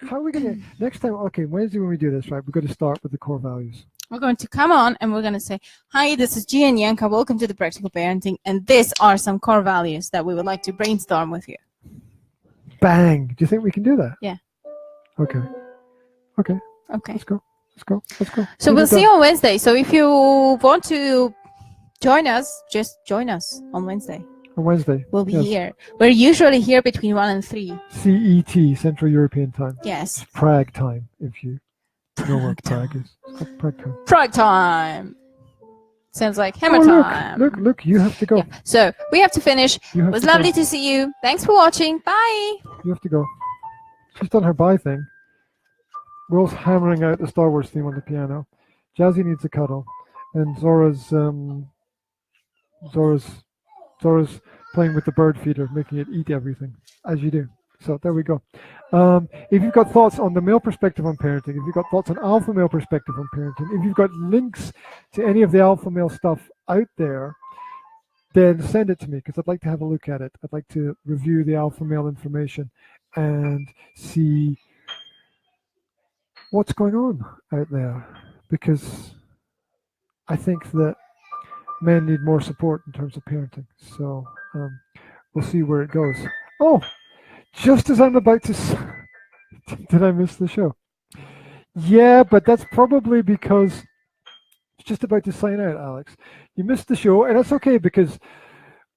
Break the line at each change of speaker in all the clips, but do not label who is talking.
How are we going to, next time, okay, Wednesday when we do this, right, we're going to start with the core values.
We're going to come on and we're going to say, hi, this is Gia and Yanka. Welcome to the Practical Parenting. And these are some core values that we would like to brainstorm with you.
Bang. Do you think we can do that?
Yeah.
Okay. Okay.
Okay.
Let's go. Let's go. Let's go.
So we'll see you on Wednesday. So if you want to join us, just join us on Wednesday.
On Wednesday.
We'll be here. We're usually here between 1 and 3.
CET, Central European Time.
Yes.
It's Prague time, if you know what Prague is. It's Prague time.
Prague time. Sounds like hammer time.
Look, you have to go.
Yeah. So we have to finish. It was lovely to see you. Thanks for watching. Bye.
You have to go. She's done her bye thing. Will's hammering out the Star Wars theme on the piano. Jazzy needs a cuddle. And Zora's playing with the bird feeder, making it eat everything, as you do. So there we go. If you've got thoughts on the male perspective on parenting, if you've got thoughts on alpha male perspective on parenting, if you've got links to any of the alpha male stuff out there, then send it to me, because I'd like to have a look at it. I'd like to review the alpha male information and see what's going on out there, because I think that men need more support in terms of parenting. So we'll see where it goes. Oh, just as I'm about to... Did I miss the show? Yeah, but that's probably because it's just about to sign out, Alex. You missed the show, and that's okay, because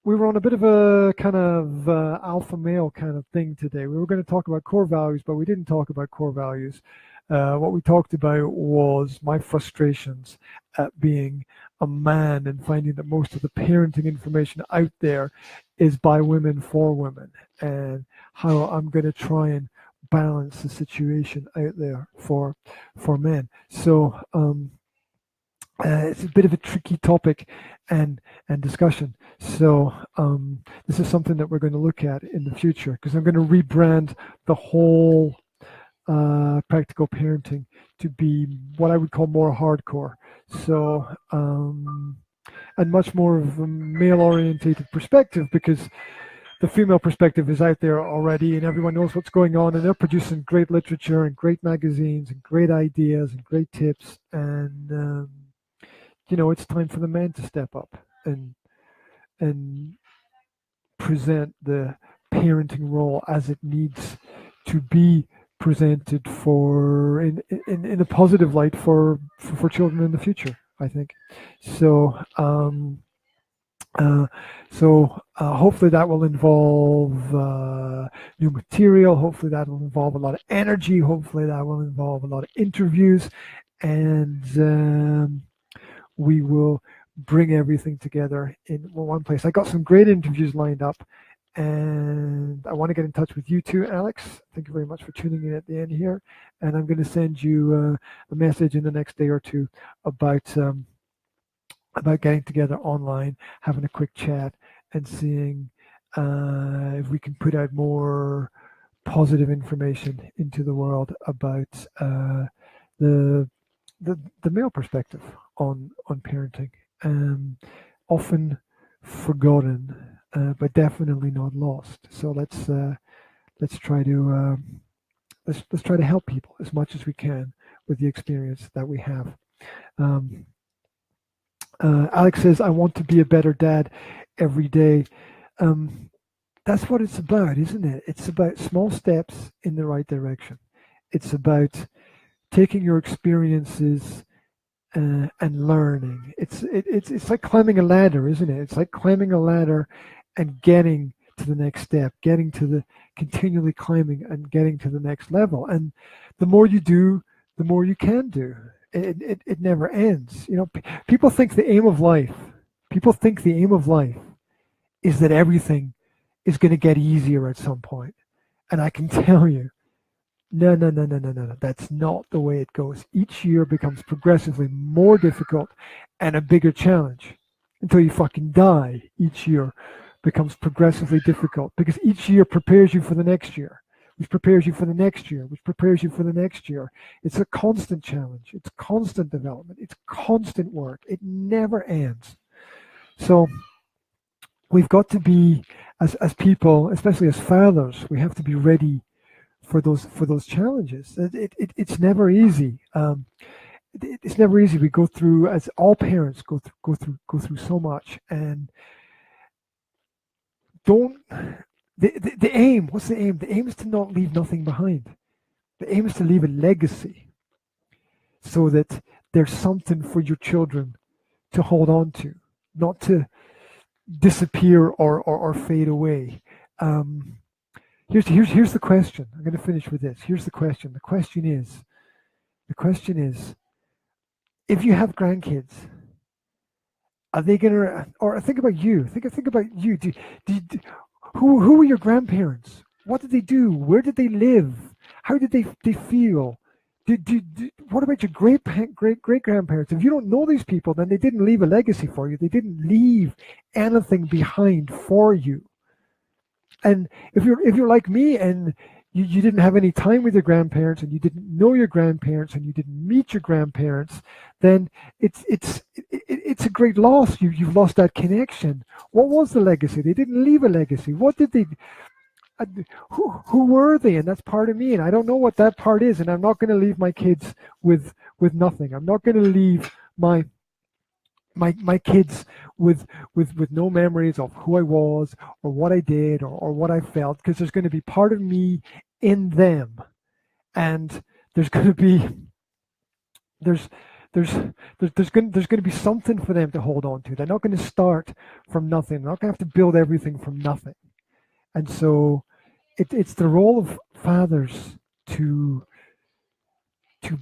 we were on a bit of a kind of alpha male kind of thing today. We were going to talk about core values, but we didn't talk about core values. What we talked about was my frustrations at being a man and finding that most of the parenting information out there is by women for women, and how I'm going to try and balance the situation out there for men. So it's a bit of a tricky topic and discussion. So this is something that we're going to look at in the future, because I'm going to rebrand the whole practical parenting to be what I would call more hardcore. So and much more of a male-orientated perspective, because the female perspective is out there already and everyone knows what's going on, and they're producing great literature and great magazines and great ideas and great tips, and you know, it's time for the men to step up and present the parenting role as it needs to be presented for in a positive light for children in the future, I think. So hopefully that will involve new material. Hopefully that will involve a lot of energy. Hopefully that will involve a lot of interviews, and we will bring everything together in one place. I got some great interviews lined up, and I want to get in touch with you too, Alex. Thank you very much for tuning in at the end here. And I'm going to send you a message in the next day or two about getting together online, having a quick chat, and seeing if we can put out more positive information into the world about the male perspective on parenting. Often forgotten, but definitely not lost. So let's try to let's try to help people as much as we can with the experience that we have. Alex says, I want to be a better dad every day. That's what it's about, isn't it? It's about small steps in the right direction. It's about taking your experiences and learning. It's like climbing a ladder, isn't it? It's like climbing a ladder and getting to the next step, getting to the continually climbing and getting to the next level. And the more you do, the more you can do. It never ends. You know, people think the aim of life is that everything is going to get easier at some point. And I can tell you, no. That's not the way it goes. Each year becomes progressively more difficult and a bigger challenge until you fucking die. Each year becomes progressively difficult because each year prepares you for the next year, which prepares you for the next year, which prepares you for the next year. It's a constant challenge. It's constant development. It's constant work. It never ends. So we've got to be, as people, especially as fathers, we have to be ready for those challenges. It's never easy. It's never easy. We go through, as all parents go through so much, and don't the aim. What's the aim? The aim is to not leave nothing behind. The aim is to leave a legacy, so that there's something for your children to hold on to, not to disappear or fade away. Here's the question. I'm going to finish with this. Here's the question. The question is, if you have grandkids, are they gonna? Or think about you. Think about you. Who were your grandparents? What did they do? Where did they live? How did they feel? What about your great grandparents? If you don't know these people, then they didn't leave a legacy for you. They didn't leave anything behind for you. And if you're like me and you didn't have any time with your grandparents, and you didn't know your grandparents, and you didn't meet your grandparents, then it's a great loss. You've lost that connection. What was the legacy? They didn't leave a legacy. What did they? Who were they? And that's part of me, and I don't know what that part is, and I'm not going to leave my kids with nothing. I'm not going to leave my kids with no memories of who I was or what I did or what I felt, because there's going to be part of me in them, and there's going to be going to be something for them to hold on to. They're not going to start from nothing. They're not going to have to build everything from nothing. And so it's the role of fathers to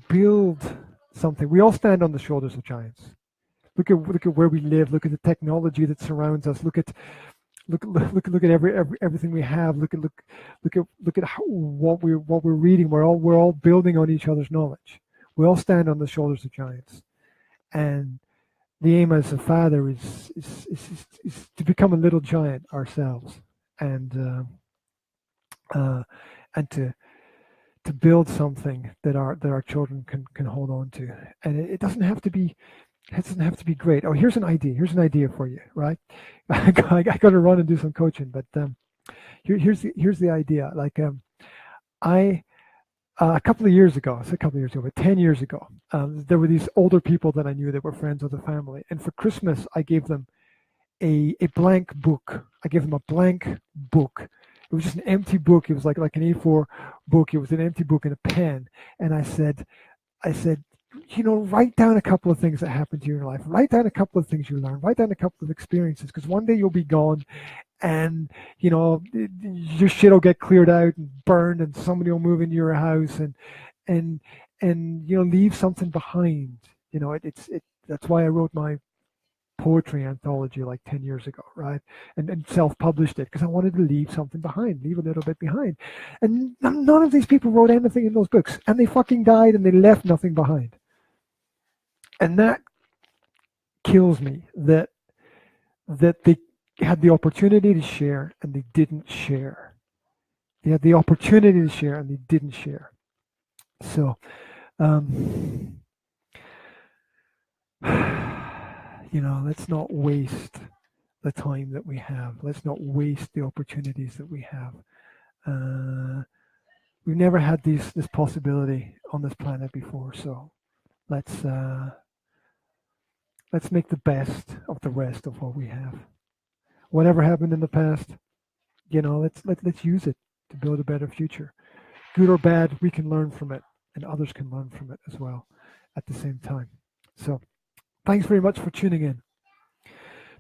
build something. We all stand on the shoulders of giants. Look at where we live. Look at the technology that surrounds us. Look at everything we have. Look at what we're reading. We're all building on each other's knowledge. We all stand on the shoulders of giants, and the aim as a father is to become a little giant ourselves, and to build something that our children can hold on to. And it doesn't have to be great. Oh, here's an idea for you, right? I got to run and do some coaching, but here's the idea. Like a couple of years ago, but 10 years ago, there were these older people that I knew that were friends of the family, and for Christmas I gave them a blank book. I gave them a blank book. It was just an empty book. It was like an A4 book. It was an empty book and a pen. And I said, write down a couple of things that happened to you in your life. Write down a couple of things you learned. Write down a couple of experiences, because one day you'll be gone, and your shit will get cleared out and burned, and somebody will move into your house, and leave something behind. That's why I wrote my poetry anthology like 10 years ago, right? And self-published it, because I wanted to leave something behind, leave a little bit behind. And none of these people wrote anything in those books, and they fucking died, and they left nothing behind. And that kills me, that they had the opportunity to share and they didn't share. They had the opportunity to share and they didn't share. So let's not waste the time that we have. Let's not waste the opportunities that we have. We've never had this possibility on this planet before, so let's make the best of the rest of what we have. Whatever happened in the past, let's use it to build a better future. Good or bad, we can learn from it, and others can learn from it as well at the same time. So thanks very much for tuning in.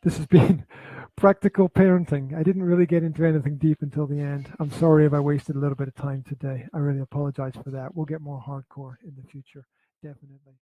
This has been practical parenting. I didn't really get into anything deep until the end. I'm sorry if I wasted a little bit of time today. I really apologize for that. We'll get more hardcore in the future, definitely.